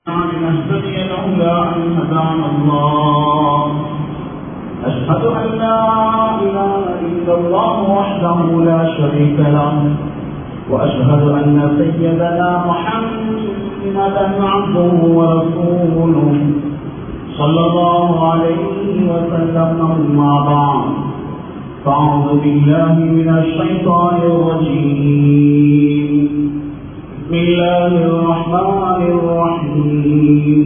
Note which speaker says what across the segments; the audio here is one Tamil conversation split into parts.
Speaker 1: لنهتدي لولا أن هدانا الله أشهد أن لا إله إلا الله وحده لا شريك له وأشهد أن سيدنا محمدا عبده ورسوله صلى الله عليه وسلم. أما بعد فأعوذ بالله من الشيطان الرجيم. بسم الله الرحمن الرحيم.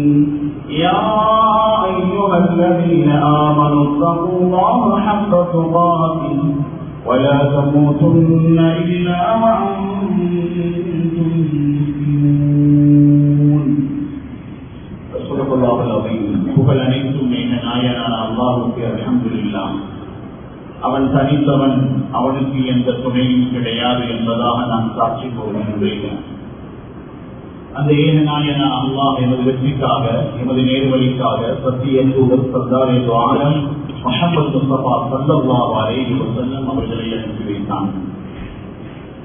Speaker 1: يا أيها الذين آمنوا اتقوا الله حق تقاته ولا تموتن إلا وأنتم مسلمون. صدق الله العظيم. புகழ் அனைத்தும் என்ற நாயனான அல்லாஹ்வுக்கு அல்ஹம்துலில்லாஹ். அவன் தனித்தவன், அவனுக்கு எந்த துணையும் கிடையாது என்பதாக நான் சாட்சி கூறுகின்றேன். அந்த ஏக நாயனான அல்லாஹ் எமது வெற்றிக்காக, எமது நேர்வழிக்காக சத்திய தூதர் சர்தார் ஆலம் முஹம்மது முஸ்தபா ஸல்லல்லாஹு அலைஹி வஸல்லம் அவர்களை அனுப்பி வைத்தான்.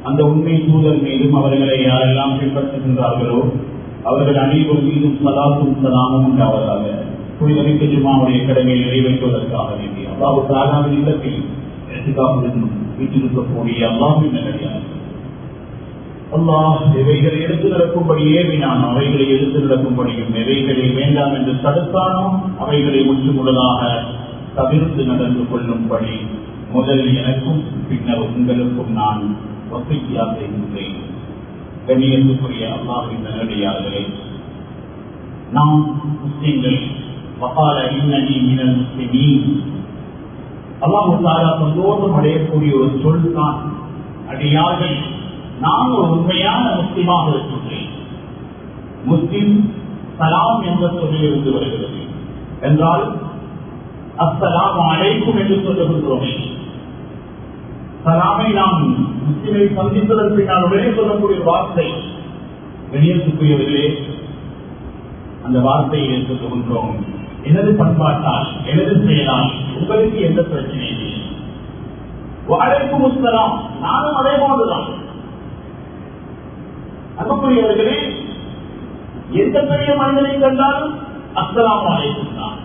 Speaker 1: அந்த உண்மை தூதர் மீதும் அவர்களை யாரெல்லாம் பின்பற்றுகின்றார்களோ அவர்கள் அனைவரும் மீதும் ஸலாத்தும் ஸலாமும் உண்டாவதாக. புனிதமிக்க ஜும்ஆவுடைய கடமையை நிறைவேற்றுவதற்காக வேண்டி அல்லாஹ் தஆலாவின் இல்லத்தில் இஹ்திகாஃபுடன் வீற்றிருக்கக்கூடிய அல்லாஹ்வின் நல்லடியார்களே, அல்லாஹ் எவைகளை எடுத்து நடக்கும்படி ஏவினான், அவைகளை எடுத்து நடக்கும்படியும் எவைகளை வேண்டாம் என்று தடுத்தானோ அவைகளை முற்றுமுழுதாக தவிர்த்து நடந்து கொள்ளும்படி முதலில் எனக்கும் பின்னர் உங்களுக்கும் நான் வசியா செய்கின்றேன். கண்ணியத்துக்குரிய அல்லாஹ்வின் நல்லடியார்களே, நாம் முஸ்லிம்கள் வகால இன்னனி மினல் முஸ்லிமீன், அல்லாஹ் தஆலா சந்தோஷம் அடையக்கூடிய ஒரு சொல் தான் அடியார்கள் நான் ஒரு உண்மையான முஸ்லிமாக இருக்கின்றேன். முஸ்லிம் சலாம் என்ற சொல்லிலிருந்து வருகிறது என்றால் அஸ்ஸலாமு அலைக்கும் என்று சொல்லுகின்றோமே. சலாமை நாம் முஸ்லிமை சந்திப்பதற்கு பின்னால் உடனே சொல்லக்கூடிய வார்த்தை. வெளியேற்றக்கூடியவர்களே, அந்த வார்த்தையை ஏற்றுக்கொள்கின்றோம். எனது பண்பாட்டால், எனது செயலால் உங்களுக்கு எந்த பிரச்சனை இல்லை. வஅலைக்கும் அஸ்ஸலாம், நானும் அதே போன்றுதான். அன்புக்குரியவர்களே, எந்த பெரிய மனிதனை கண்டாலும் அஸ்ஸலாமு அலைக்கும் தான்.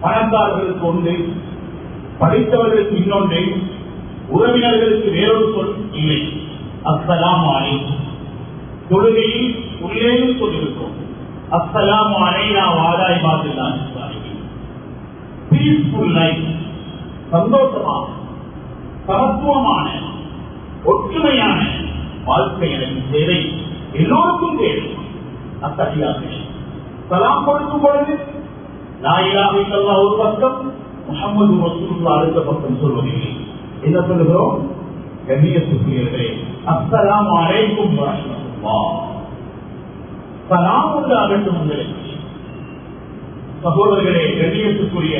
Speaker 1: பணக்காரர்களுக்கு ஒன்று, படித்தவர்களுக்கு இன்னொன்று, உறவினர்களுக்கு வேறொரு சொல் இல்லை. அஸ்ஸலாமு அலைக்கும். தொழுகையில் உள்ளேயும் சொல்லியிருக்கிறோம், அஸ்ஸலாமு அலைனா வஅலா இபாதில்லாஹி ஸாலிஹீன். பீஸ்ஃபுல் லைஃப், சந்தோஷமான, சமத்துவமான, ஒற்றுமையான வாழ்க்கை எனக்கு தேவை, எல்லோருக்கும் தேவை. அத்தகையார்கள் சலாம் கொடுக்கும் பொழுது லா இலாஹ இல்லல்லாஹ் ஒரு பக்கம், முஹம்மது ரசூலுல்லாஹ் அடுத்த பக்கம் சொல்வதில்லை. என்ன சொல்லுகிறோம்? கண்ணியத்துக்குரியவர்களே, அஸ்ஸலாமு அலைக்கும் வரஹ்மத்துல்லாஹ், சலாம் உண்டாகட்டும் உங்களுக்கு. சகோதரர்களே, கண்ணியத்துக்குரிய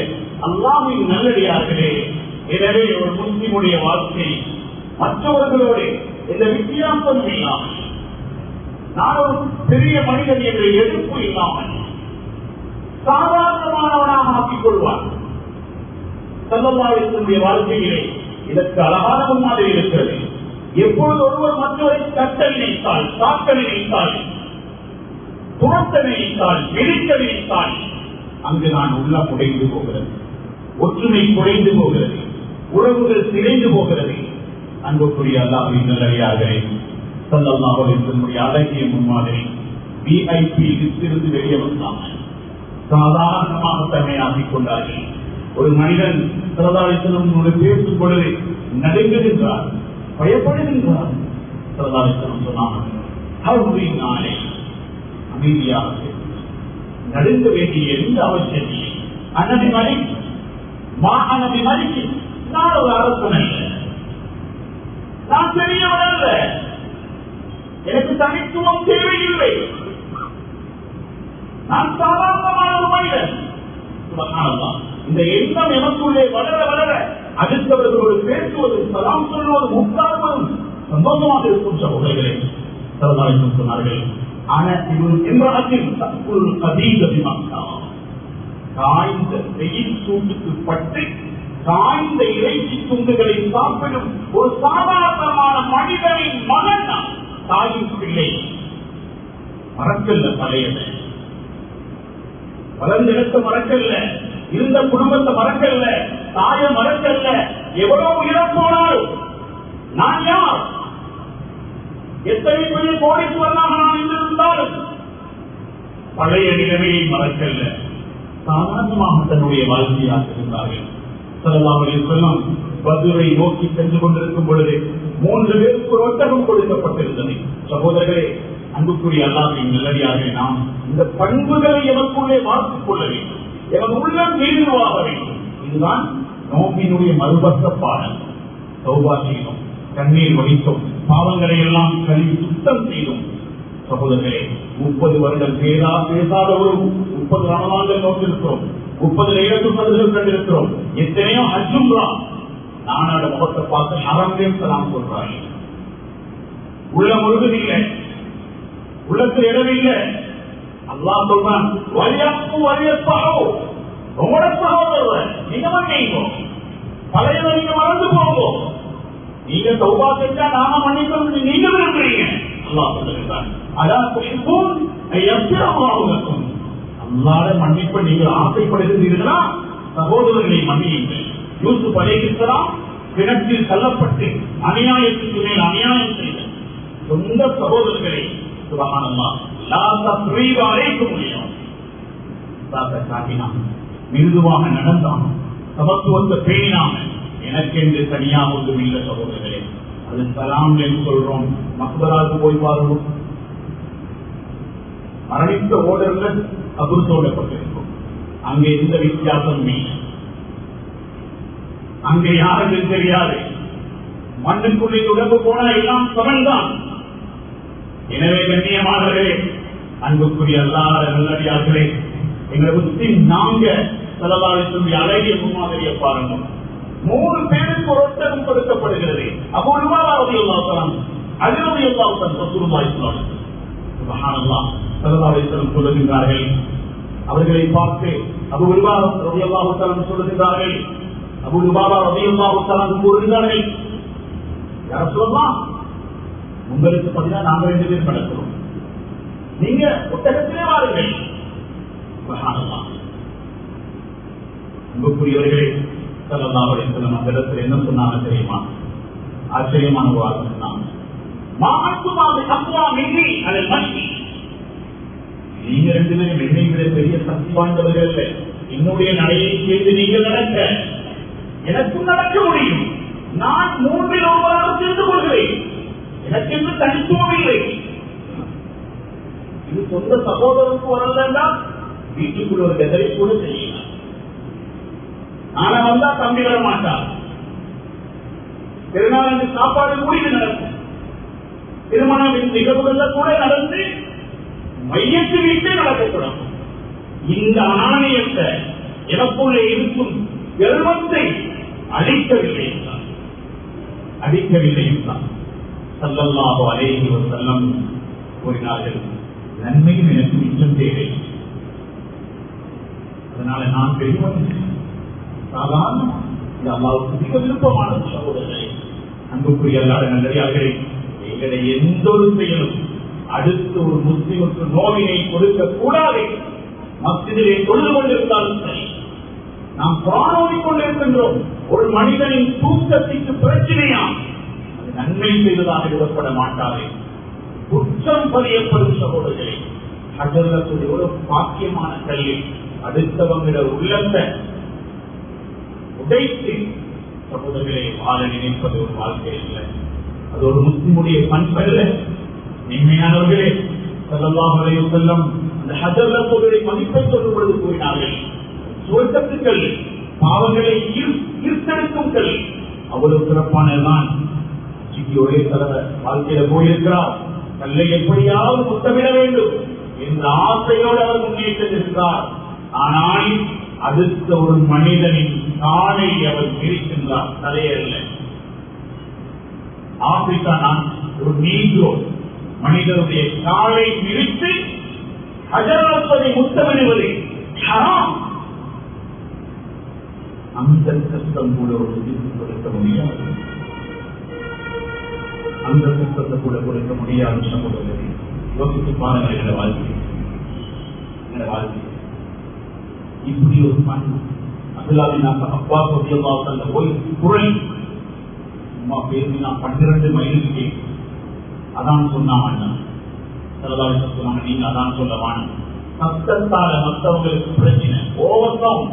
Speaker 1: அல்லாஹ்வின் நல்லடியார்களே, எனவே ஒரு முஸ்லிமுடைய வாழ்க்கை மற்றவர்களோடு இந்த வித்தியாசம் இல்லாமல், நான் ஒரு பெரிய மனிதன் என்ற எதிர்ப்பு இல்லாமல் சாதாரணமானவனாக ஆக்கிக் கொள்வார். ஸல்லல்லாஹு அலைஹி வஸல்லம் வாழ்க்கையிலே இதற்கு அழகான முன்மாதிரி இருக்கிறது. எப்பொழுது ஒருவர் மற்றவரை கட்ட நினைத்தால், தாக்க நினைத்தால், துரத்த நினைத்தால், எரிக்க நினைத்தால், அங்கு நான் உள்ள குறைந்து போகிறது, ஒற்றுமை குறைந்து போகிறது, உறவுகள் சிதைந்து போகிறது. அன்புக்குரிய அல்லாஹ்வின் நல்லடியார்களே, ஸல்லல்லாஹு அலைஹி வஸல்லம் அழகிய முன்மாதிரி விஐபி லிஸ்டிலிருந்து வெளியே வந்தாங்க. சாதாரணமாக தன்னை ஆக்கிக் கொண்டார்கள். ஒரு மனிதன் ஸல்லல்லாஹு அலைஹி வஸல்லம் பேசும் பொழுது நடுங்குகின்றார், பயப்படுகின்றார். ஸல்லல்லாஹு அலைஹி வஸல்லம் சொன்னாங்க, அமைதியாக நடுங்க வேண்டிய எந்த அவசியம் இல்லை. அனபி மலிக் அனபி மலிக், நான் ஒரு அரசன் அல்ல, நான் பெரியவன் அல்ல, எனக்கு தனித்துவம் தேவையில்லை, நான் சாதாரணமான ஒரு மனிதன். சுப்ஹானல்லாஹ், இந்த எண்ணம் எனக்குள்ளே வளர வளர அடுத்தவர்களோடு பேசுவதும் சலாம் சொல்வதும் உட்கார்வதும் சந்தோஷமாக இருக்கும். சகோதரர்களே, ஸல்லல்லாஹு அலைஹி வஸல்லம் சொன்னார்கள், காய்ந்த வெயில் சூட்டுக்கு பட்டு காய்ந்த இறைச்சி துண்டுகளை சாப்பிடும் ஒரு சாதாரணமான மனிதனின் மகன் தாயின் பிள்ளை. மறக்கல்ல பழையது, வளர்ந்த இடத்தை மறக்கல்ல, இருந்த குடும்பத்தை மறக்கல்ல, தாய மறக்கல்ல. எவ்வளவு உயரம் போனாலும் நான் யார், எத்தனை பெரிய கோடீஸ்வரனாக நான் இருந்திருந்தாலும் பழைய நிலைமையை மறக்கல்ல. சாதாரணமாக தன்னுடைய வாழ்க்கையாக இருந்தார்கள். ஸல்லல்லாஹு அலைஹி வஸல்லம் பத்ரை நோக்கி சென்று கொண்டிருக்கும் பொழுது 3 பேருக்கு ஒரு ஒட்டகம் கொடுக்கப்பட்டிருந்தது. சகோதரர்களே, அன்புக்குரிய அல்லாஹ்வின் நல்லடியார்களே, நாம் இந்த பண்புகளை எமக்குள்ளே மாற்றிக் கொள்ள வேண்டும். எமது உள்ளம் தீர்வாக வேண்டும். இதுதான் நோம்பினுடைய மறுபக்க பாடல். தௌபா செய்தோம், கண்ணீர் வடித்தோம், பாவங்களை எல்லாம் கழுவி சுத்தம் செய்தோம். சகோதரர்களே, 30 வருடம் பேசாத ஒரு 30 ரமலான்கள் நோக்கிருக்கிறோம், 30 லைலத்துல் கத்ர்கள் கண்டிருக்கிறோம், எத்தனையோ ஹஜ் உம்ரா. நானோட முகத்தை பார்த்து ஹரம்லேயும் சலாம் சொல்றாங்க. உள்ள முழுவதில்லை, உள்ளத்தில் இடமில்லை. அல்லாஹ் சொல்றான், வலியப்பு வலியப்பாவோ உங்களோட சகோதரர் நீங்க மன்னிங்கோ, பழையதை நீங்க மறந்து போங்கோ. நீங்க தௌபா செஞ்சா நாம மன்னிக்கணும் நீங்க விரும்புறீங்க. அல்லாஹ் சொல்லுகிறான், அதான் துஹிப்பூன் அய்யஃபிரல்லாஹு லக்கும். அல்லாஹ்வுடைய மன்னிப்பை நீங்கள் ஆசைப்படுகிறீர்களா? சகோதரர்களை மன்னியுங்கள். யூசுப் அலைஹிஸ்ஸலாம் கிணற்றில் தள்ளப்பட்டு அநியாயத்துக்கு மேல் அநியாயம் செய்த சொந்த சகோதரர்களை சுப்ஹானல்லாஹ் லா தஸ்ரீப அலைக்கும் அல்யௌம் காட்டினான், மிருதுவாக நடந்தான், சமத்துவத்தை பேணினாங்க. எனக்கென்று தனியாக ஒன்றும் இல்லை சகோதரர்களே. அது சலாம் என்று சொல்றோம். மக்பராவுக்கு போய் பாருங்க, மரணித்த ஓடர்கள் கபர் தோண்டப்பட்டிருக்கும். அங்கே எந்த வித்தியாசம் இல்லை, அங்கே யாருக்கு தெரியாது. மண்ணுக்குள்ளே உடம்பு போனா எல்லாம் சமன்தான். எனவே கண்ணியமானவர்களே, அன்புக்குரிய அல்லாஹ் நல்லடியார்களே, எங்களை புத்தி நாங்க செலவாளி அழகிய முன்மாதிரியை பாருங்க. 3 பேருக்கு ஒரு ஒட்டகம் கொடுக்கப்படுகிறது. அபூ லுபாபா ரலியல்லாஹு அன்ஹு, அலி ரலியல்லாஹு அன்ஹு, ரசூலுல்லாஹி ஸல்லல்லாஹு அலைஹி வஸல்லம் சுப்ஹானல்லாஹ் ஸல்லல்லாஹு அலைஹி வஸல்லம் சொல்லுகிறார்கள். அவர்களை பார்த்து அபூ லுபாபா ரலியல்லாஹு அன்ஹு சொல்லுகிறார்கள், அபூ லுபாபா ரலியல்லாஹு அன்ஹு கூறுகிறார்கள், யா ரசூலல்லாஹ், உங்களுக்கு பதிலா நாங்க 2 பேர் நடக்கிறோம், நீங்க ஒட்டகத்திலே வாருங்கள். சுப்ஹானல்லாஹ். அன்புக்குரியவர்களே, ஸல்லல்லாஹு அலைஹி வஸல்லம் அந்த இடத்துல என்ன சொன்னாங்க தெரியுமா? ஆச்சரியமான ஒரு வார்த்தை சொன்னாங்க. மா அன்துமா பிஅக்வா மின்னி அலல் மஷ்இ. நீங்க 2 பேரும் என்னை விட பெரிய சக்தி வாய்ந்தவர்கள் இல்லை. என்னுடைய நடையை சேர்ந்து நீங்கள் நடக்க எனக்கும் நடக்க முடியும். நான் 3 ஒருவராக சேர்ந்து கொள்கிறேன். எனக்கு என்று தனித்துவம் இல்லை. இது சொந்த சகோதரருக்கு வரலன்னா வீட்டுக்குள்ள ஒரு கதரை கூட செய்யலாம். நாளை வந்தா தம்பி வர மாட்டார். திருநாள் சாப்பாடு முடிவு நடக்கும். திருமண நிகழ்வுகள் கூட நடந்து மையத்து வீட்டே நடக்கப்படும். இந்த ஆணையத்தை எனக்குள்ளே இருக்கும் கர்வத்தை அழிக்கவில்லை என்றார். அழிக்கவில்லை என்றார். ஸல்லல்லாஹு அலைஹி வஸல்லம் கூறினார்கள், நன்மையும் எனக்கு மிச்சம் தேவை. அதனால நான் பெரியவன் சாதாரண அல்லாஹ்வுக்கு மிக விருப்பமான சகோதரர்களே, அன்புக்குரிய அல்லாஹ் நல்லடியார்களே, எங்களை எந்த ஒரு செயலும் அடுத்து ஒரு முஸ்லிமுக்கு நோவினை கொடுக்க கூடாது. மஸ்ஜிதிலே தொழுது கொண்டிருந்தாலும் சரி, நாம் குர்ஆன் கொண்டிருக்கின்றோம், ஒரு மனிதனின் தூக்கத்திற்கு பிரச்சனையா அது நன்மை செய்வதாக விடப்பட மாட்டாது, குற்றம் பதியப்படும் சகோதரர்களே. ஹஜ்ரத்துடைய ஒரு பாக்கியமான கல்வி அடுத்தவங்கிற உள்ளத்தை உடைத்து சகோதரர்களை வாழ நினைப்பது ஒரு வாழ்க்கை இல்லை. அது ஒரு முஸ்லிமுடைய பண்பல்ல. உண்மையானவர்களே, ஸல்லல்லாஹு அலைஹி வஸல்லம் அந்த ஹஜ்ரத்துடைய மதிப்பை சொல்லும் பொழுது கூறினார்கள், சுவர்க்கத்துக்கள் பாவங்களை ஈர்த்தெடுக்கும் கல். அவ்வளவு சிறப்பானதுதான். ஒரே தலைவர் வாழ்க்கையில போயிருக்கிறார், கல்லை எப்படியாவது முத்தமிட வேண்டும் என்ற ஆசையோடு அவர் முன்னேற்றிருக்கிறார். ஆனால் அடுத்த ஒரு மனிதனின் காலை அவர் பிரிக்கின்றார், தலையல்ல. ஆப்பிரிக்கா நான் ஒரு நீரோ மனிதனுடைய காலை பிரித்து அஜரத்தை முத்தமிடுவது ஹராம். அந்த கஷ்டம் கூட ஒரு கொடுக்க முடியாது, அந்த கஷ்டத்தை கூட கொடுக்க முடியாது சகோதரர்களே. யோசித்து பாருங்கள். என்ற வாழ்க்கை இப்படி ஒரு பண்பு அப்துல்லாவின் அப்பா சொல்லியல்லாஹு அந்த ஒரு குரல் சும்மா பேசினா 12 மைலுக்கு அதான் சொன்னாங்க. சொன்னாங்க நீங்க அதான் சொல்லவான சத்தத்தால மற்றவங்களுக்கு பிரச்சனை ஓவர்தான்.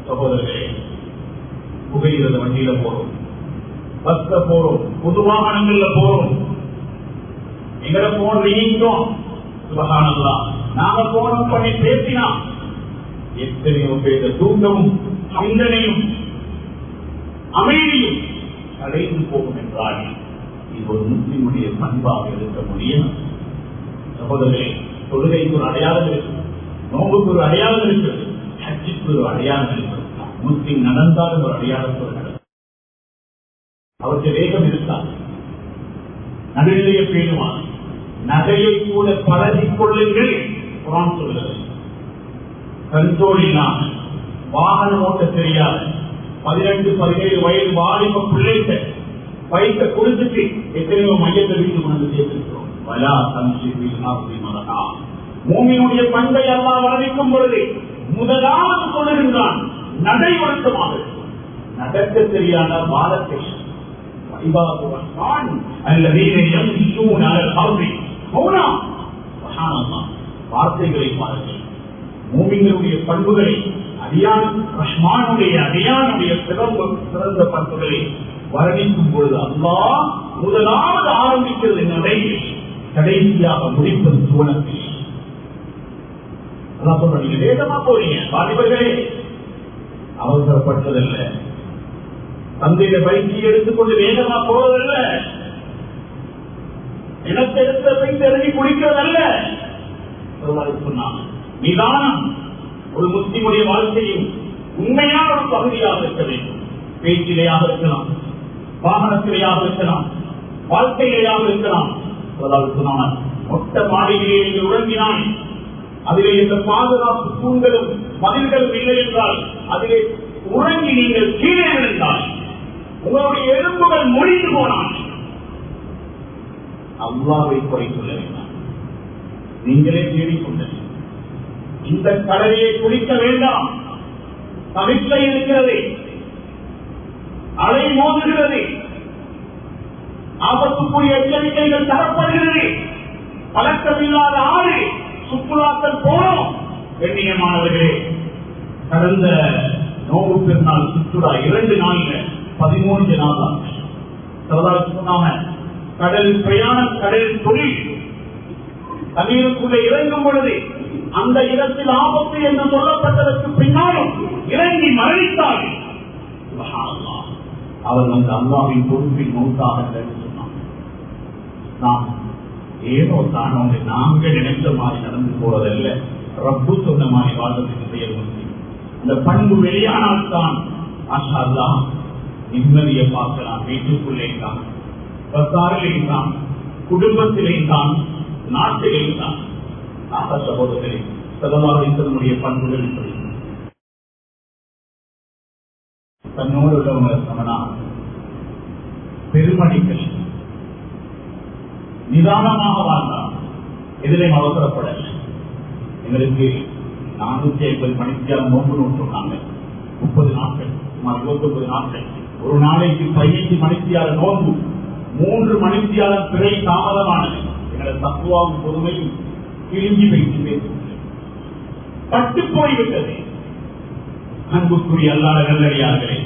Speaker 1: சகோதரர்களே, புகையிறத வண்டியில போறோம், பஸ்ல போறோம், பொது வாகனங்கள்ல போறோம், எங்களை போன் நீங்கும் சுபஹானல்லாஹ். நாங்க போன் பண்ணி பேசினா எத்தனையோ பேர் தூக்கமும் சிந்தனையும் அமைதியும் கடைந்து போகும் என்றால் இது ஒரு முஸ்லிமுடைய பண்பாக இருக்க முடியும். சகோதரர்களே, தொழுகைக்கு ஒரு அடையாளம் இருக்கு, நோம்புக்கு ஒரு அடையாளம் இருக்கிறது, ஹஜ்ஜுக்கு ஒரு அடையாளம் இருக்கிறது. முஸ்லிம் நடந்தாலும் ஒரு அடையாளத்தோடு நடக்கும். அவருக்கு வேகம் இருக்காது, நடுநிலையை பேணுவார். நகையை கூட பழகிக் கொள்ளுங்கள் குர்ஆன் சொல்கிறது. கண்ட்ரோல் இல்லாமல் வாகனம் ஓட்ட தெரியாது 18-17 வயது வாலிப பிள்ளைகள் பைக்க கொடுத்துட்டு எத்தனையோ மையத்தை வீட்டு கொண்டு சேர்த்திருக்கிறோம். வலா தம்ஷிபில் ஆர்தி மரகா. மூமினுடைய பண்பை அல்லாஹ் வர்ணிக்கும் பொழுது முதலாவது சொல்லுகின்றான் நடை ஒழுக்கமாக. நடக்க தெரியாத வாதத்தை வார்த்தைகளை பாருங்கள். மூமிங்களுடைய பண்புகளை ரஹ்மானுடைய அடியானுடைய சிறந்த பண்புகளை வர்ணிக்கும் பொழுது அல்லாஹ் முதலாவது ஆரம்பிக்கிறது நடையில், கடைசியாக முடிப்பது சுவனத்தில். அல்லாஹ் சொல்ற நீங்க வேகமா போறீங்க வாலிபர்களே, அவசரப்பட்டதல்ல, தந்தைய பைக்கை எடுத்துக்கொண்டு வேகமா போவதல்ல, இனத்தை எடுத்த பைக்கு இறங்கி குடிக்கிறதல்ல. சொன்னாங்க நிதானம் ஒரு முஸ்லிமுடைய வாழ்க்கையும் உண்மையான ஒரு பகுதியாக இருக்க வேண்டும். பேச்சிலேயாக இருக்கலாம், வாகனத்திலேயாக இருக்கலாம், வாழ்க்கையிலேயாக இருக்கலாம். சொன்னாங்க மொத்த மாளிகையை நீங்கள் உறங்கினால் அதிலே இந்த பாதுகாப்பு தூண்களும் மதில்களும் இல்லை என்றால் அதிலே உறங்கி நீங்கள் கீழே விழுந்தால் உங்களுடைய எலும்புகள் முடிந்து போனால் அல்லாஹ்வை குறை சொல்ல வேண்டாம், நீங்களே தேடிக்கொண்டது. இந்த கடலையை குடிக்க வேண்டாம், தவிர்க்க இருக்கிறது, அலை மோதுகிறது, ஆபத்துக்குரிய எச்சரிக்கைகள் தரப்படுகிறது. பழக்கமில்லாத ஆறு சுற்றுலாக்கள் போனோம். கண்ணியமானவர்களே, கடந்த நோம்பு பெருநாள் சுற்றுலா 2 நாள்ல 13 நாள் தான் சொன்னாங்க. கடல் பிரயாணம், கடல் தொழில், தண்ணீருக்குள்ளே இறங்கும் பொழுது அந்த இடத்தில் ஆபத்து என்று சொல்லப்பட்டதற்கு பின்னாலும் இறங்கி மரணித்தார்கள். அவர் வந்து அல்லாஹ்வின் பொறுப்பில் மௌத்தாக சொன்னாங்க. நாம் ஏதோ தானோ நாங்கள் நினைத்த மாதிரி நடந்து போவதல்ல, ரப்பு சொன்ன மாதிரி வாழ்வதற்கு செய்ய முடியும். அந்த பண்பு வெளியானால் தான் ஆஷா அல்லாஹ் நிம்மதியை பார்க்கலாம். வீட்டுக்குள்ளே தான், பசாரிலே தான், குடும்பத்திலே தான், நாட்டிலே தான். ஆக சகோதரர்களே, சதமாவுடைய பண்புகள் தன்னோடு உள்ளவங்க சமனா பெருமடிகள் நிதானமாக வாழ்ந்தார். எதிலையும் அவசரப்படல. எங்களுக்கு 450 மணித்தியாலம் நோன்பு நோட்டுனாங்க. 30 நாட்கள், சுமார் 29 நாட்கள். ஒரு நாளைக்கு 15 மணித்தியால நோன்பு, 3 மணித்தியாலம் பிறை தாமதமானது. எங்களது தத்துவாவும் பொறுமையும் கிழிஞ்சி வைத்து பட்டு போய்விட்டது. அன்புக்குரிய அல்லாத நல்லடியார்களே,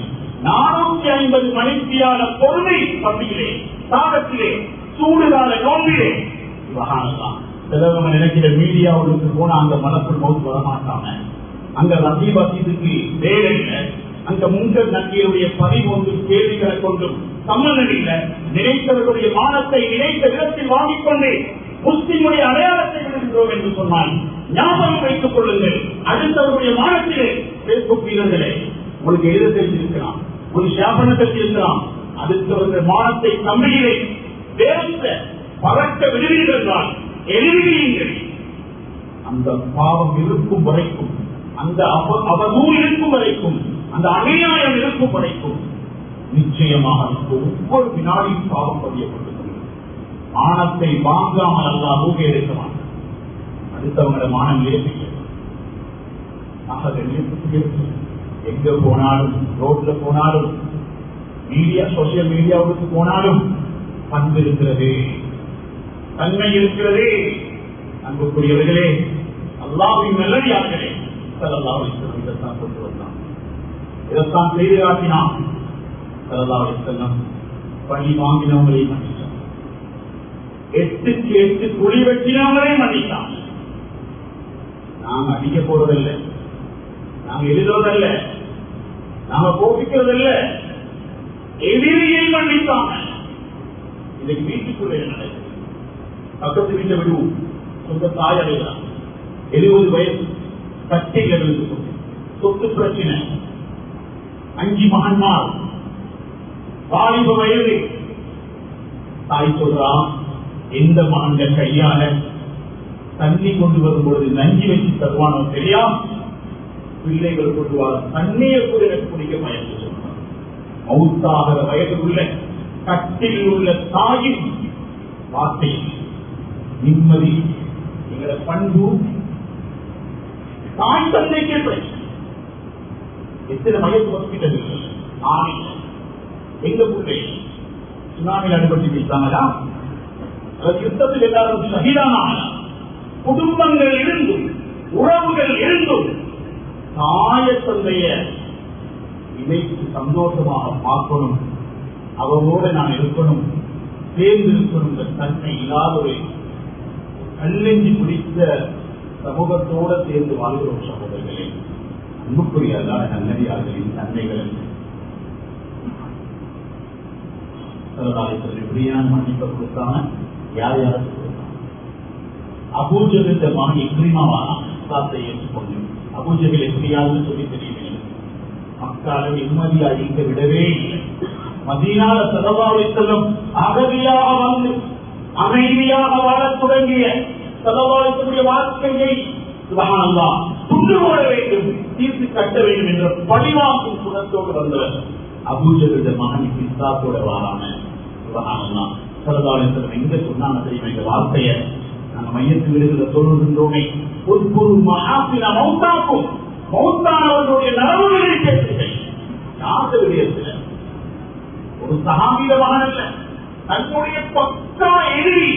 Speaker 1: 450 மணித்தியால பொறுமை பகுதியிலே, தாகத்திலே, சூடுகால நோம்பிலே சிலவங்க நினைக்கிற மீடியாவுக்கு போனா அங்க மனக்குள் மௌத்து வரமாட்டாங்க. அங்க ரசீபீதுக்கு வேலை இல்லை, அங்க முன்கள் நன்மையுடைய 13 கேள்விகளை கொண்டும் சம்மநிலையில நினைத்தவர்களுடைய மானத்தை நினைத்த விதத்தில் வாங்கிக் கொண்டு முஸ்லிமுடைய அடையாளத்தை விடுகின்றோம் என்று சொன்னால் ஞாபகம் வைத்துக் கொள்ளுங்கள். அடுத்தவருடைய மானத்திலே பேஸ்புக் வீரர்களே உங்களுக்கு எழுத தெரிஞ்சிருக்கலாம், ஒரு ஷாபன தெரிஞ்சிருக்கலாம். அடுத்தவருடைய மானத்தை தமிழிலே வேற பறக்க விடுவீர்கள், எழுதுவீங்கள். அந்த பாவம் இருக்கும் வரைக்கும், அந்த அவதூறு இருக்கும் வரைக்கும், அந்த அநியாயம் இருக்கும் வரைக்கும் நிச்சயமாக ஒவ்வொரு வினாடியும் பாவம் பதியப்பட்டு மானத்தை வாங்காமல் அல்லாஹ் எடுக்க மாட்டார். அடுத்தவங்கள மானம் ஏற்படுத்த எங்க போனாலும், ரோட்ல போனாலும், மீடியா, சோசியல் மீடியாவுக்கு போனாலும் பண்பு இருக்கிறது, தன்மை இருக்கிறது. அன்புக்குரியவர்களே, அல்லாஹ்வின் நல்லடியார்களே, ஸல்லல்லாஹு அலைஹி வஸல்லம் இதைத்தான் கொண்டு வந்தான், இதைத்தான் செய்து காட்டினான். ஸல்லல்லாஹு அலைஹி வஸல்லம் பழி வாங்கினவங்களை மன்னித்தார், 8க்கு 8 குழி வெட்டினவங்களை மன்னித்தான். நாங்க அடிக்க போறதில்லை, நாங்க எழுதுவதல்ல, நாங்க கோபிக்கிறதில்லை, எதிரியை மன்னித்தாங்க. இன்னைக்கு வீட்டுக்குள்ளே நடக்குது, பக்கத்து வீட்டை விடுவோம், சொந்த தாய் அடைகிறார், 70 வயசு, கட்டைகள் சொத்து பிரச்சனை, 5 மகன்மார், வாலிப வயது. தாய் சொல்றா, எந்த மகன்கள் கையால தண்ணி கொண்டு வரும்பொழுது நஞ்சி வச்சு தருவானோ தெரியாம பிள்ளைகள் கொண்டு வர தண்ணியை கூட எனக்கு குடிக்க மயந்து சொன்னார். மௌத்தாகிற வயது உள்ள கட்டில் உள்ள தாயின் வார்த்தை நிம்மதி, எங்கள பண்பு, தாய் தந்தைக்கே பிரச்சனை. எத்தனை மயத்து ஹாஸ்பிட்டல் ஆணி எங்க பிள்ளை சுனாமியில் அடிபட்டு வைத்தாங்களா, யுத்தத்தில் எல்லாரும் சகிதான குடும்பங்கள் இருந்தும் உறவுகள் இருந்தும் தாய தந்தைய இணைத்து சந்தோஷமாக பார்க்கணும், அவரோடு நான் இருக்கணும், சேர்ந்து இருக்கணும். தன்மை இல்லாத ஒரு கல்லெஞ்சி பிடித்த சமூகத்தோடு சேர்ந்து வாழ்கிறோம். சகோதரர்களே, அன்புக்குரிய நல்லடியார்களின் தன்மைகள் எப்படியான மன்னிப்பை கொடுத்தாங்க, யார் யாருக்கு கொடுத்தாங்க. அபூஜகில் மகன் இக்ரிமாவான இஸ்லாத்தை ஏற்றுக்கொண்டு அபூஜகில் எப்படியாவது சொல்லி தெரியவில்லை. மக்காவை நிம்மதியாக இருக்க விடவே இல்லை. மதீனால ஸல்லல்லாஹு அலைஹி வஸல்லம் அகதியாக வந்து அமைதியாக வாழத் தொடங்கிய ஸல்லல்லாஹு அலைஹி வஸல்லம் வாழ்க்கையை சுப்ஹானல்லாஹ் துண்டு போட வேண்டும், தீர்த்து கட்ட வேண்டும் என்ற பழிவாங்கும் குணத்தோடு வந்தவர் அபூஜகில் மகன் இஸ்லாத்தோட வாரான. சுப்ஹானல்லாஹ் ஸல்லல்லாஹு அலைஹி வஸல்லம் எங்க சொன்னாங்க தெரியுமா இந்த வார்த்தையை? நாங்கள் மையத்தில் இருக்கிற சொல்லுகின்றோமே, ஒரு மகாசின மௌத்தாக்கும், மௌத்தானவர்களுடைய நலவுகளை கேட்கிறேன். யாரு விடயத்தில் ஒரு சஹாபிய மகன் அல்ல, தன்னுடைய பக்கா எதிரி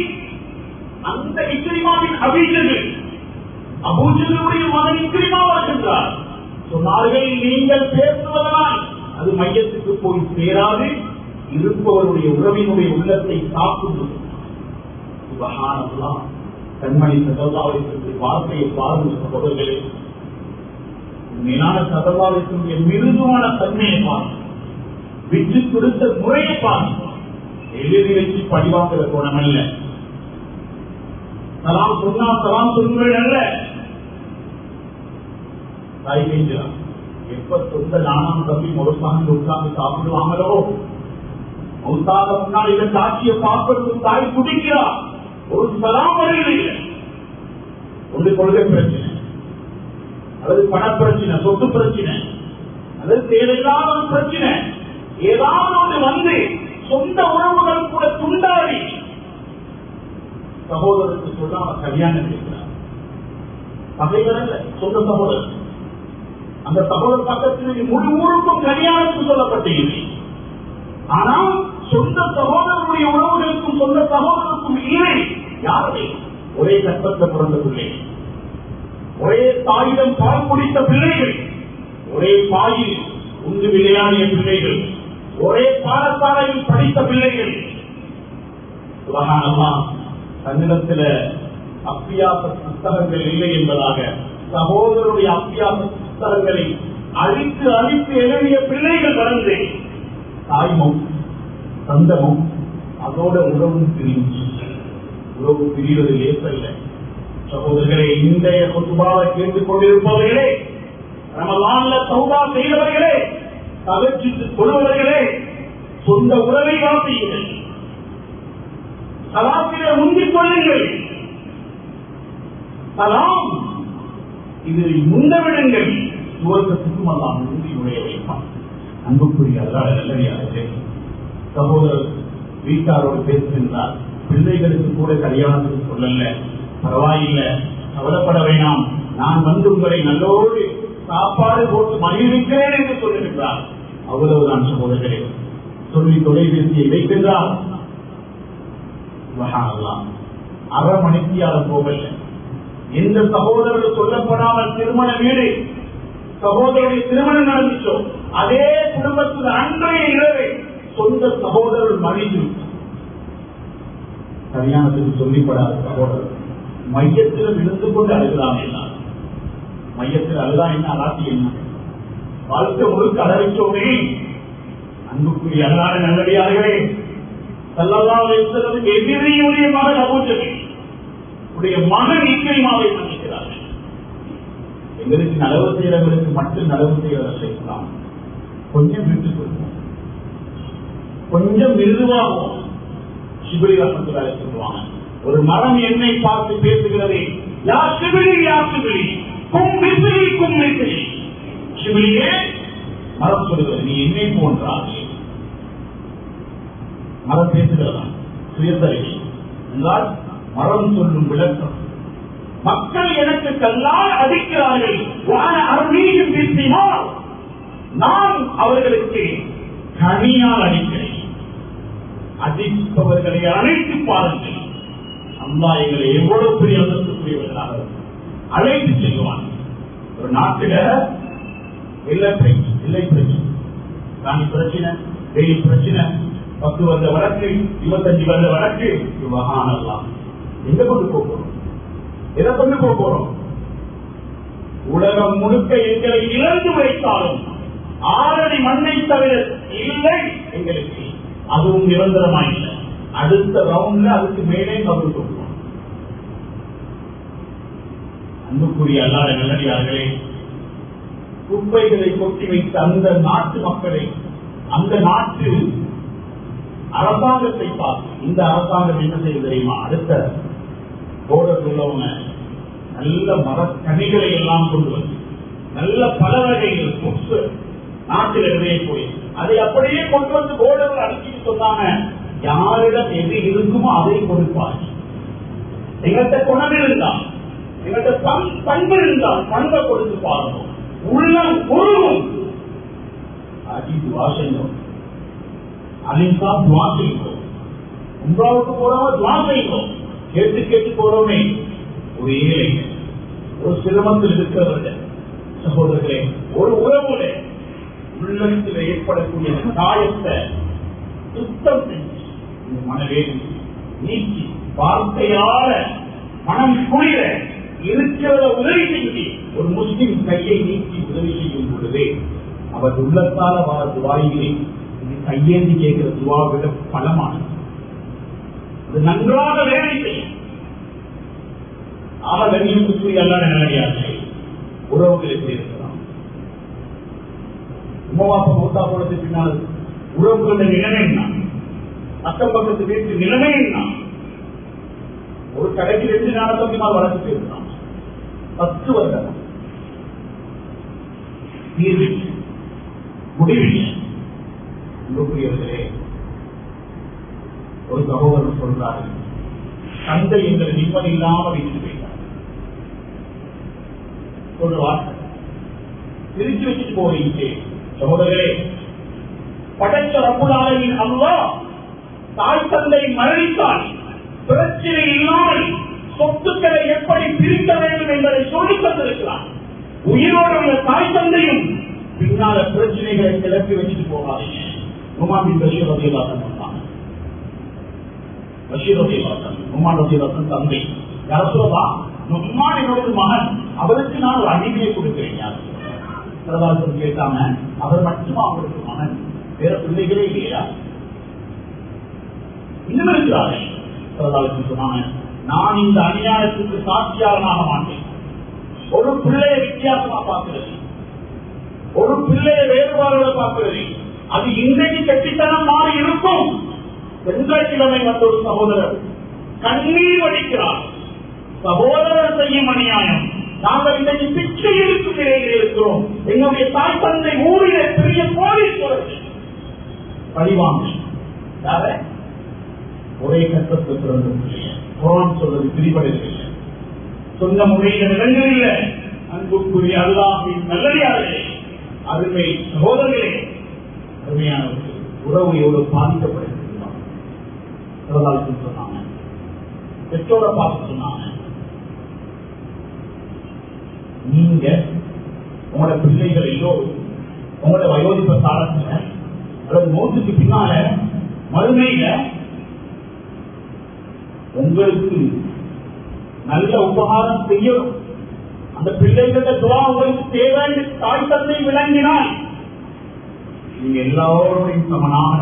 Speaker 1: அந்த இக்ரிமாவின் அபீஜர்கள், அபூஜகளுடைய மகன் இக்ரிமா வருகின்றார். சொன்னார்கள், நீங்கள் பேசுவதனால் அது மையத்துக்கு போய் சேராது, இருப்பவருடைய உறவினுடைய உள்ளத்தை தாக்குவது. சுப்ஹானல்லாஹ், கண்மணி ஸல்லல்லாஹு அலைஹி வஸல்லம் வார்த்தையை பாருங்கள் சகோதரர்களே. மேலான ஸல்லல்லாஹு அலைஹி வஸல்லம் மிருதுவான தன்மையை பாருங்கள், விட்டு கொடுத்த முறையை பாருங்கள். எழுதி வச்சு படிவாக்குற கோணம் அல்ல, சலாம் சொன்னா சலாம் சொல்லுங்கள் அல்ல. தாய் கேட்கிறார், எப்ப சொந்த நானாம் தம்பி முழுசாக உட்கார்ந்து சாப்பிடுவாங்களோ, மௌத்தாக முன்னால் இந்த காட்சியை பார்ப்பதற்கு தாய் துடிக்கிறார். ஒரு சலாம் வருகிறது. ஒன்று கொள்கை பிரச்சனை, அல்லது பண பிரச்சனை, சொத்து பிரச்சனை, அல்லது தேவையில்லாத ஒரு பிரச்சனை, ஏதாவது ஒன்று வந்து சொந்த உறவுகள் கூட துண்டாடி சகோதரருக்கு சொல்ல அவர் கல்யாணம் இருக்கிறார். பகைவர் அல்ல, சொந்த சகோதரர். அந்த சகோதரர் பக்கத்தில் முழு ஊருக்கும் கல்யாணத்துக்கு சொல்லப்பட்டது. ஆனால் சொந்த சகோதரருடைய உறவுகளுக்கும் சொந்த சகோதரருக்கும் இல்லை. யாருமே ஒரே கற்பத்தை பிறந்த பிள்ளை, ஒரே தாயிடம் பால் குடித்த பிள்ளைகள், ஒரே பாயில் உண்டு விளையாடிய பிள்ளைகள், ஒரே பாடசாலையில் படித்த பிள்ளைகள். சுப்ஹானல்லாஹ், தன்னிடத்தில் அப்பியாச புத்தகங்கள் இல்லை என்பதாக சகோதரருடைய அப்பியாச புத்தகங்களை அழித்து அழித்து எழுதிய பிள்ளைகள் வளர்ந்து தாய்மும் சொந்தமும் அதோட உறவும் பிரியும். உறவு பிரிவது லேசல்ல சகோதரர்களே. இன்றைய குத்துபாவை கேட்டுக் கொண்டிருப்பவர்களே, ரமலான்ல தௌபா செய்தவர்களே, தகச்சிட்டு கொள்வர்களே, சொந்த உறவை வாசியுங்கள், சலாத்திலே முந்திக் கொள்ளுங்கள், சலாம் இது முந்தவிடுங்கள், சுவர்க்கத்துக்கும் அல்லாஹ் முந்தி நுழைய வைப்பான். அன்புக்குரிய அல்லாஹ் நல்லடியார்களே, சகோதரர் வீட்டாரோடு பேசுகின்றார், பிள்ளைகளுக்கு கூட கல்யாணத்துக்கு சொல்லல, பரவாயில்லை, கவலைப்பட வேண்டாம், நான் வந்து உங்களை நல்லோடு சாப்பாடு போட்டு மகிழ்விக்கிறேன் என்று சொல்லுகின்றார். அவ்வளவுதான் சகோதரர்களே. சொல்லி தொலைபேசியை வைக்கின்றார். அரை மணித்தியால போகல. எந்த சகோதரர்கள் சொல்லப்படாமல் திருமண வீடு சகோதரருடைய திருமணம் நடந்துச்சோ அதே குடும்பத்தில் அன்றைய இரவே சொந்த சகோதரர்கள் மறைந்து கல்யாணத்துக்கு சொல்லிப்படாத சகோதரர் மையத்தில் விழுந்து கொண்டு அழுகிறான். எல்லாம் மையத்தில் அழுதா என்ன அலாத்தி என்ன வாழ்க்கை முழுக்க அழவைச்சோமே. அன்புக்குரிய அல்லாத நல்லடியார்களே, ஸல்லல்லாஹு அலைஹி வஸல்லம் எதிரியுடைய மகன் அபூஜஹல் உடைய மகன் இக்ரிமாவை மன்னிக்கிறார்கள். எங்களுக்கு நலவு செய்யறவர்களுக்கு மட்டும் நலவு செய்வதை இஸ்லாம். கொஞ்சம் விட்டுக் கொள்வோம், கொஞ்சம் மிருதுவாகும். சிபிலி ரஹ்மத்துல்லாஹி சொல்லுவாங்க, ஒரு மரம் என்னை பார்த்து பேசுகிறது, யா சிபிலி யா சிபிலி கும் மிஸ்லி கும் மிஸ்லி. சிபிலியே, மரம் சொல்லுகிறது நீ என்னை போன்றாய். மரம் பேசுகிறதா சுயசரி என்றால் மரம் சொல்லும் விளக்கம். மக்கள் எனக்கு கல்லால் அடிக்கிறார்கள், அருமையும் பேசினால் நான் அவர்களுக்கு கனியால் அடிக்கிறேன். அடிப்பவர்களை அழைத்து பாருங்கள். அல்லாஹ் எங்களை எவ்வளவு பெரிய அந்தஸ்துக்குரியவர்களாக அழைத்து செல்வான். ஒரு நாட்டில இல்லை பிரச்சனை, ராணி பிரச்சனை, வெயில் பிரச்சனை, 10 வருட வழக்கு, 25 வருட வழக்கு. சுப்ஹானல்லாஹ், எங்க கொண்டு போறோம்? எதை கொண்டு போறோம்? உலகம் முழுக்க எங்களை இழந்து வைத்தாலும் 6 அடி மண்ணை தவிர இல்லை எங்களுக்கு. அதுவும் நிரந்தரமா இல்லை. அடுத்த ரவுண்ட்ல அதுக்கு மேலே கபூல் கொடுப்போம். அன்புக்குரிய அல்லாத நல்லடியார்களே, குப்பைகளை கொட்டி வைத்த அந்த நாட்டு மக்களை, அந்த நாட்டு அரசாங்கத்தை பார்த்து இந்த அரசாங்கம் என்ன செய்ய தெரியுமா? அடுத்த போர்டர் உள்ளவங்க நல்ல மரக்கனிகளை எல்லாம் கொண்டு வந்து நல்ல பல வகைகள் புட்ஸ் நாட்டில் இருந்தே போய் அதை அப்படியே கொண்டு வந்து போர்டர்கள் அடிச்சுட்டு சொன்னாங்க, யாரிடம் எது இருக்குமோ அதை கொடுப்பார். எங்கள்கிட்ட குணம் இருந்தால், எங்கள்கிட்ட பண்பு இருந்தால் பண்பை கொடுத்து பாருங்க. உள்ளம் பொருளும் அஜித் வாசையும் அலிசா துவா செய்வோம். உங்களாவுக்கு போறவங்க துவா செய்வோம். கேட்டு கேட்டு போறோமே. ஒரு ஏழை, ஒரு சிரமத்தில் இருக்கிறவர்கள் சகோதரர்களே, ஒரு உறவுல உள்ளத்தில் ஏற்படக்கூடிய காயத்தை சுத்தம் செஞ்சு மனவேதி நீக்கி வார்த்தையால மனம் குளிர இருக்கிறத உதவி செஞ்சு ஒரு முஸ்லிம் கையை நீக்கி உதவி செய்யும் பொழுதே அவர் உள்ளத்தால வர துவாயிலே கையேந்தி கேட்கிற துவாவிட பலமானது. அது நன்றாக வேலை செய்யும். ஆக கண்ணியத்துக்குரிய அல்லாத நல்லடியார்களே, உறவுகள் எப்படி இருக்கலாம்? உமாவாசம் மௌத்தா போனதுக்கு பின்னால் உறவுகளுடைய நிலைமை என்ன? அக்கம் பக்கத்து வீட்டு நிலைமை என்ன? ஒரு கடைக்கு 2 நாள் வளர்ச்சி போயிருந்தான். 10 வருடம் முடிவில் ஒரு சகோதரர் சொல்றாரு, தந்தை எங்களை நிம்மதி இல்லாம வீட்டு போயிட்டார். ஒரு வார்த்தை பிரிச்சு வச்சுட்டு போறீங்க. சகோதரர்களே, படைத்த ரப்புல் ஆலமீன் அல்லாஹ் தாய் தந்தை மரணித்தால் பிரச்சனை இல்லாமல் சொத்துக்களை எப்படி பிரிக்க வேண்டும் என்பதை சொல்லித் தந்திருக்கிறார். உயிரோடு உள்ள தாய் தந்தையும் பின்னால பிரச்சனைகளை கிளப்பி வச்சுட்டு போகாதீங்க. நுமான் பஷீர் ரலியல்லாஹு அன்ஹு சொன்னாங்க. பஷீர் ரலியல்லாஹு அன்ஹு நுமான் ரலியல்லாஹு அன்ஹு தந்தை யார் சொல்றா? நுமான் என்னோட மகன், அவருக்கு நான் ஒரு அடிமையை கொடுக்கிறேன். யார் பிரதாசம் கேட்டாங்க, அவர் மட்டுமா அவருக்கு மகன்? வேற பிள்ளைகளே இல்லையா? இன்னும் இருக்கிறார்கள். பிரதாசம் சொன்னாங்க, நான் இந்த அநியாயத்துக்கு சாட்சியாளனாக மாட்டேன். ஒரு பிள்ளையை வித்தியாசமா பார்க்கிறது, ஒரு பிள்ளையை வேறுபாடுகளை பார்க்கிறது, அது இன்றைக்கு கட்டித்தனம் மாறி இருக்கும். சென்றக்கிழமை வந்த ஒரு சகோதரர் கண்ணீர் வடிக்கிறார். சகோதரர் செய்யும் அநியாயம். நாங்கள் இன்றைக்கு பிச்சை இருக்கும் நிலையில் இருக்கிறோம். எங்களுடைய தாய் தந்தை ஊரில் பெரிய போலீஸ்வரர்கள் பழிவாங்க. யார ஒரே கட்டத்தை பிறந்த குரான் சொல்வது பிரிபடையில் சொந்த முறையில் இடங்களில் அந்த அன்புக்குரிய அல்லாஹ்வின் நல்லடியார்களே, அருமை சகோதரர்களே, அருமையானவர்கள், உறவு எவ்வளவு பாதிக்கப்படுகிறார். சொன்னாங்க, பெற்றோரை பார்த்து சொன்னாங்க, நீங்க உங்களோட பிள்ளைகள் எல்லோரும் உங்களோட வயோதிப காலத்துல அல்லது மௌத்துக்கு பின்னால மறுமையில உங்களுக்கு நல்ல உபகாரம் செய்யணும். அந்த பிள்ளைகள துவா உங்களுக்கு தேவை தாய் தந்தை விளங்கினால் நீங்க எல்லாரோடையும் சமனாக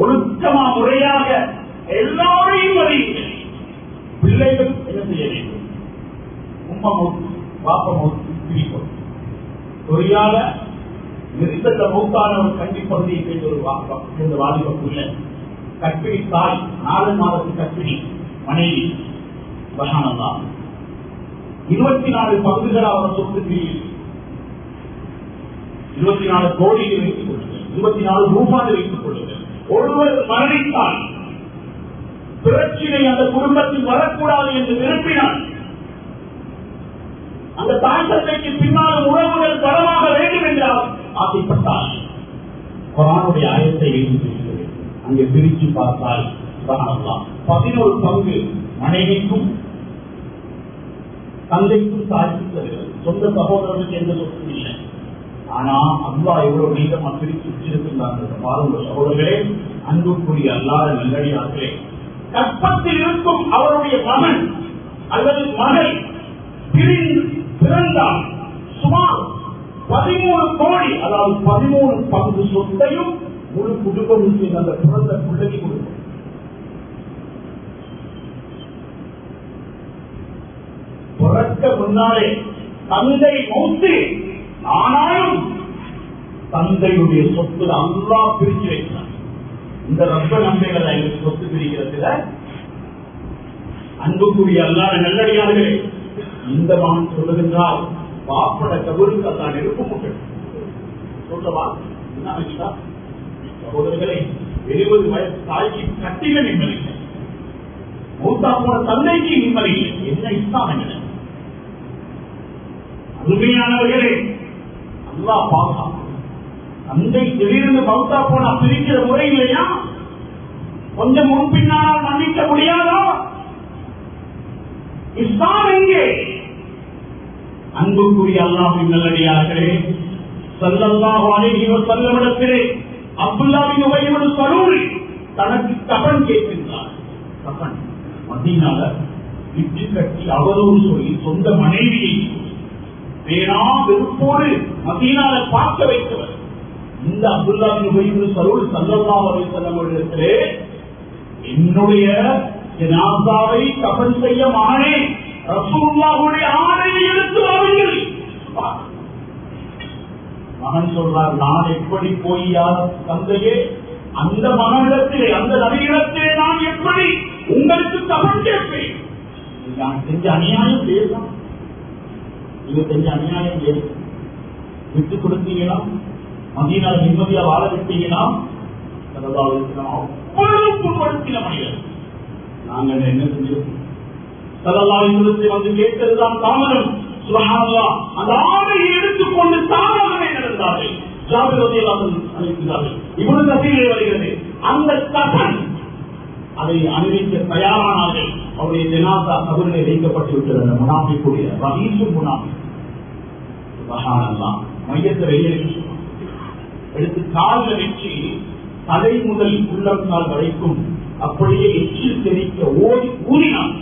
Speaker 1: ஒழுக்கமா முறையாக எல்லாரையும் அறியுங்கள். பிள்ளைகள் என்ன செய்ய வேண்டும்? உம்மா மௌத்து, பாப்பா மௌத்து, பிரிப்போம் தொழிலாள நிறுத்தத்தை மௌத்தான ஒரு கல்வி பகுதியை சேர்ந்த ஒரு சேர்ந்த வாலிபக்குள்ள கற்பிணி தாய், 4 மாதத்து கற்பிணி மனைவி வகானந்தா 24 பங்குகள் அவர் சொத்துக்கு 24 கோடியில் வைத்துக் கொள்ளுங்கள், 24 ரூபாயில் வைத்துக் கொள்ளுங்கள். ஒருவர் மரணித்தால் பிரச்சினை அந்த குடும்பத்தில் வரக்கூடாது என்று விரும்பினார். அந்த தாய் தந்தைக்கு பின்னால் உறவுகள் பலமாக வேண்டும் என்றால் ஆசைப்பட்டால் குர்ஆனுடைய ஆயத்தை வைத்து அங்கே பிரித்து பார்த்தால் 11 பங்கு மனைவிக்கும் தந்தைக்கும் தாய்க்கும் தருகிறது. சொந்த சகோதரர்களுக்கு எந்த சொத்தும் இல்லை. ஆனா அல்லாஹ் எவ்வளவு நீளமா பிரித்து வச்சிருக்கின்றார்கள் பாருங்கள் சகோதரர்களே, அன்புக்குரிய அல்லாத நல்லடியார்களே. கற்பத்தில் இருக்கும் அவருடைய மகன் அல்லது மகள் பிறந்தால் சுமார் 13 கோடி, அதாவது 13 பங்கு சொத்தையும் முழு குடும்பம் அந்த பிறந்த பிள்ளைக்கு கொடுக்கும். பிறக்க முன்னாலே தந்தை மௌத்து, ஆனாலும் தந்தையுடைய சொத்து அல்லாஹ் பிரிச்சு வைக்கிறார். இந்த ரப்ப நம்பிகளை சொத்து பிரிக்கிறதுல அன்புக்குரிய அல்லாத நல்லடியார்களே, இந்த மகன் சொல்லுகின்றால் பாப்பட கபருக்கு அல்லாஹ் நெருப்பு முட்டல் சொல்லவா? என்ன சகோதரர்களை, 70 வயசு தாய்க்கு கட்டில நிம்மதி, மூத்தா போன தந்தைக்கு நிம்மதி, என்ன இஸ்லாம் என்ன? அருமையானவர்களே, அல்லாஹ் பாதுகாப்பு. தந்தை திடீர்னு மௌத்தா போனா பிரிக்கிற முறை இல்லையா? கொஞ்சம் முன்பின்னால் மன்னிக்க முடியாதா? இஸ்லாம் எங்கே? அன்புக்குரிய அல்லாஹ்வின் நல்லடியார்களே, ஸல்லல்லாஹு அலைஹி வஸல்லம் இடத்திலே அப்துல்லாஹ் பின் உபய் இப்னு சலூல் தனக்கு கஃன் கேட்கின்றார். கஃன் மதீனால இட்டு கட்டி அவதூறு சொல்லி சொந்த மனைவியை வேணா வெறுப்போடு மதீனால பார்க்க வைத்தவர் இந்த அப்துல்லாஹ் பின் உபய் இப்னு சலூல் ஸல்லல்லாஹு அலைஹி வஸல்லம் இடத்திலே, என்னுடைய ஜனாஸாவை கஃன் செய்ய மானே ரசூலுல்லாஹுடைய ஆடையை எடுத்து வாருங்கள். மகன் சொல்றார், நான் எப்படி போய் யார் தந்தையே அந்த மகனிடத்திலே அந்த நபியிடத்திலே நான் எப்படி உங்களுக்கு கஃன் கேட்பேன்? நான் செஞ்ச அநியாயம் பேசலாம், நீங்க செஞ்ச அநியாயம் பேச விட்டு கொடுத்தீங்கன்னா, மதீனால நிம்மதியா வாழ விட்டீங்கன்னா, அவ்வளவு புண்படுத்தின மனிதர் நாங்கள் என்ன செஞ்சிருக்கோம்? வந்து கேட்டதுதான் தாமதம். சுப்ஹானல்லாஹ், அந்த ஆடையை எடுத்துக்கொண்டு தாமதமே நடந்தார்கள். ஜாபிர் ரலியல்லாஹு அன்ஹு அழைக்கிறார்கள். இப்னு கஸீரிலே வருகிறது, அந்த கஃன் அதை அணிவிக்க தயாரானார்கள். அவருடைய ஜனாஸா கபரிலே வைக்கப்பட்டு விட்டது. முனாஃபிக்குடைய ரஹீசுல் முனாஃபிக். சுப்ஹானல்லாஹ், மையத்தை வெளியேற்றி எடுத்து காலில் வச்சு தலை முதல் உள்ளங்கால் வரைக்கும் அப்படியே எச்சில் தெரிக்க ஓடி ஊறினார்.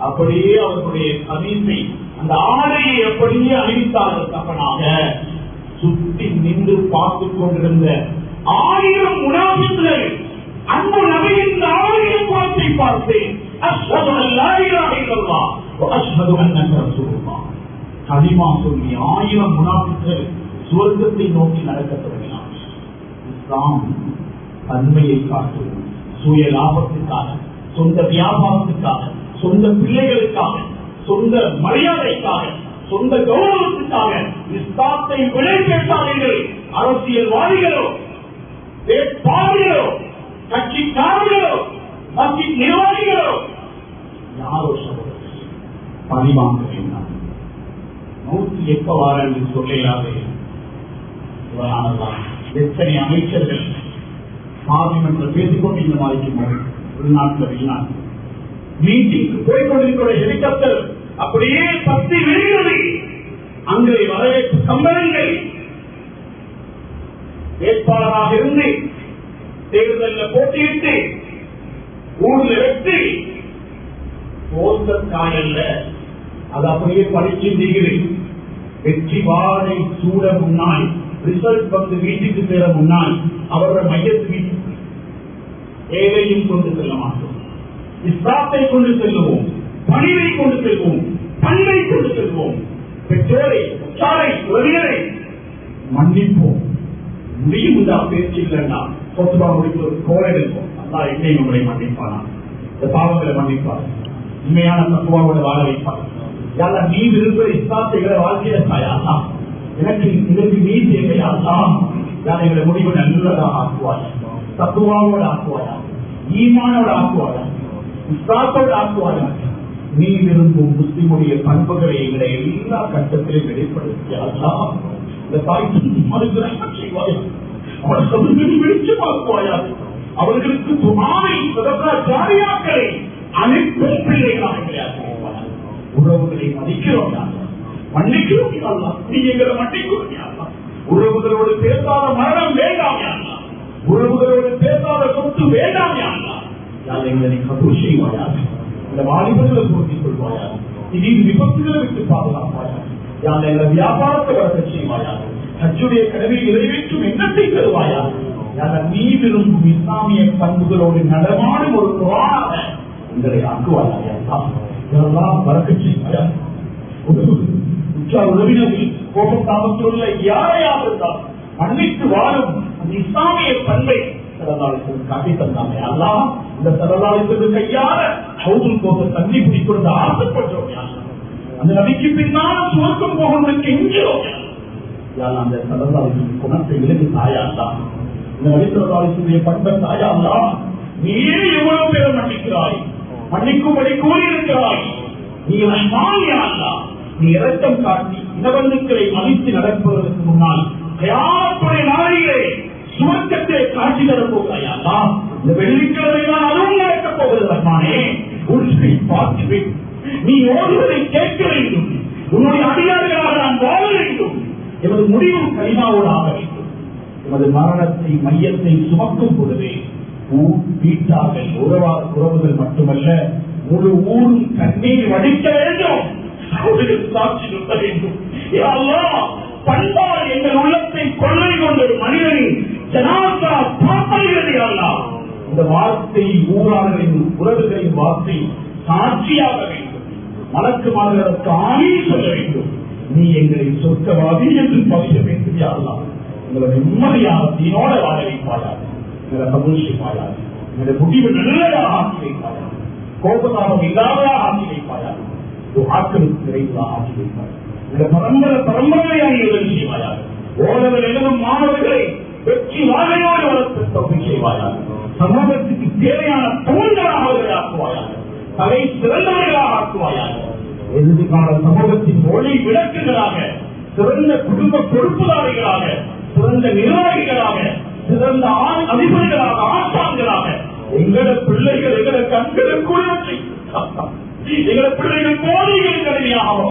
Speaker 1: அப்படியே அவர்களுடைய கமீஸை அந்த ஆடையை அப்படியே அணிவித்தார்கள். கஃனாக சுற்றி நின்று பார்த்துக் கொண்டிருந்த 1000 முனாஃபிக்குகள் அன்பு நபியின் ஆடையை பார்த்து அஷ்ஹது அல்லா இலாஹ இல்லல்லாஹ் வ அஷ்ஹது அன்னக ரசூலுல்லாஹ் கலிமா சொல்லி 1000 முனாஃபிக்குகள் சுவர்க்கத்தை நோக்கி நடக்கத் தொடங்கினார். இஸ்லாம் தன்மையை காட்டும் சுய லாபத்துக்காக, சொந்த வியாபாரத்துக்காக, சொந்த பிள்ளைகளுக்காக, சொந்த மரியாதைக்காக, சொந்த கௌரவத்துக்காக இஸ்லாத்தை விலை பேசாதீர்கள். அரசியல்வாதிகளோ, வேட்பாளர்களோ, கட்சிக்காரர்களோ, மத்திய நிர்வாகிகளோ, பதிவாங்க வேண்டாம். நூற்றி எப்ப வார என்று சொல்லையாவே எத்தனை அமைச்சர்கள் பார்லிமெண்ட்ல பேசிக்கொண்டு இந்த மாதிரி உள்நாட்டில் வெளிநாட்டு மீட்டிங் போய்கொண்டிருக்கிற ஹெலிகாப்டர் அப்படியே பத்தி விழுகிறது. அங்கே வரவேற்பு கம்பளங்கள் வேட்பாளராக இருந்து தேர்தலில் போட்டியிட்டு ஊர்ல வெற்றி போஸ்டர் காயல்ல அது அப்படியே பரீட்சை செய்கிறேன். வெற்றி வாழை சூட முன்னாள் ரிசல்ட் வந்து வீட்டுக்கு சேர முன்னால் அவரோட மையத்து வீட்டுக்கு ஏழையும் கொண்டு செல்ல மாட்டோம். இஸ்லாத்தை கொண்டு செல்லுவோம், பணிவை கொண்டு செல்வோம், பண்பை கொண்டு செல்வோம். பெற்றோரை உற்றாரை உறவினரை மன்னிப்போம். முடியும் பேச்சு இல்லைன்னா சொத்துவா முடிப்பு கோர எடுப்போம். அல்லா என்னை உங்களை மன்னிப்பானா, இந்த பாவங்களை மன்னிப்பார், உண்மையான தத்துவாவோட வாழ வைப்பார். யாரா நீ விரும்புகிற இஸ்லாத்தை வாழ்க்கையில தாயா எனக்கு இதற்கு நீ தேவையா யார் எங்களை முடிவு நல்லதாக ஆக்குவாயா, தத்துவாவோட ஆக்குவாயா, ஈமானோட ஆக்குவாயா, இஸ்லாத்தோட ஆக்குவாயா. நீ விரும்பும் முஸ்லிமுடைய பண்புகளை எங்களை எல்லா கட்டத்திலும் வெளிப்படுத்தியா இந்த தாய்க்கு செய்வாயா, அவள் சமூகத்தை வெளிச்சமாக்குவாயா, அவர்களுக்கு துணை ஜாரியாக்களை அனைத்தும் பிள்ளைகளாக உறவுகளை மதிக்கிறோம், மன்னிக்கிறோம். நீ எங்களை மன்னிக்கிறோம். உறவுகளோடு பேசாத மரணம் வேண்டாம், உறவுகளோடு பேசாத சொத்து வேண்டாம். எங்களை கபூர் செய்வாயா, இந்த வாலிபர்களை பூர்த்திக் கொள்வாயா, திடீர் விபத்துகளை விட்டு பாதுகாப்பாயா, யார் எங்களை வியாபாரத்தை வளர்க்க செய்வாயா, ஹஜ்ஜுடைய கடவை நிறைவேற்றும் எண்ணத்தை தருவாயா. நீ விரும்பும் இஸ்லாமிய பண்புகளோடு நடமாடும் ஒரு குர்ஆனாக எங்களை ஆக்குவாயா. வரக்க செய்வாயா. உறவினர்கள் கோபத்தாபத்தில் உள்ள யாரையாக இருந்தால் மன்னித்து வாழும் அந்த இஸ்லாமிய பண்பை காட்டி தந்தாங்க. அல்லாஹ் இந்த சரதாளித்தது கையால ஹவுதுல் கோசர் தண்ணி குடிக்கொண்டு ஆசைப்பட்டோம். அந்த நபிக்கு பின்னால் சுவர்க்கம் போகணுக்கு எங்கிறோம். அந்த சரதாளித்தின் குணத்தை விலகு தாயாண்டா, இந்த நபிசரதாளித்துடைய பண்பை தாயாண்டா. நீயே எவ்வளவு பேரை மன்னிக்கிறாய், மன்னிக்கும்படி கூறியிருக்கிறாய். நீ ரஹ்மானியாண்டா, நீ இரக்கம் காட்டி இனவந்துக்களை மதித்து நடப்பதற்கு முன்னால் கியாமத்துடைய நாளிலே சுவர்க்கத்தை காட்சி தரப் போகிறாயா. இந்த வெள்ளிக்கிழமை தான் அதுவும் நடக்கப் போகிறது. ரஹ்மானே, உன்னை பார்க்கிறேன், நீ ஓடுவதை கேட்க வேண்டும், உன்னுடைய அடியார்களாக நான் வாழ வேண்டும், எமது முடிவு கலிமாவோடு ஆக வேண்டும். எமது மரணத்தை மையத்தை சுமக்கும் பொழுதே வீட்டார்கள் உறவுகள் மட்டுமல்ல முழு ஊரும் கண்ணீர் வடிக்க வேண்டும், சாட்சி நிற்க வேண்டும். பண்பால் எங்கள் உள்ளத்தை கொள்ளை கொண்ட ஒரு மனிதனின் ஜனாசா பார்ப்பது அல்லா. இந்த வார்த்தை ஊராளர்களின் உறவுகளின் வார்த்தை சாட்சியாக வேண்டும். மலக்குமார்களுக்கு ஆமீன் சொல்ல வேண்டும். நீ எங்களை சொர்க்கவாதி என்று பதிய வேண்டும். யாரெல்லாம் எங்களை நிம்மதியான தீனோட வாழ வைப்பாயாக, எங்களை சந்தோஷிப்பாயாக, எங்களை முடிவு நல்லதாக ஆட்சி வைப்பாயாக, கோபதாபம் இல்லாததாக ஆட்சி வைப்பாயாக, ஆக்களுக்கு நிறைவாக ஆட்சி வைப்பாயாக, இந்த பரம்பரையாக உதவி செய்வாயாக. ஓரவர் எழுதும் மாணவர்களை வெற்றி வாழையோடு வளர்த்து தொகை செய்வாயாக. சமூகத்துக்கு தேவையான தூண்களாக அவர்களை ஆக்குவாயாக, தலை சிறந்தவர்களாக ஆக்குவாயாக. எதிர்கால சமூகத்தின் ஒளி விளக்குகளாக, சிறந்த குடும்ப பொறுப்புதாரிகளாக, சிறந்த நிர்வாகிகளாக, சிறந்த அதிபர்களாக, ஆசான்களாக எங்கள பிள்ளைகள் எங்களை கண்களுக்கு எங்களை பிள்ளைகள் போதிகள் கடுமையாக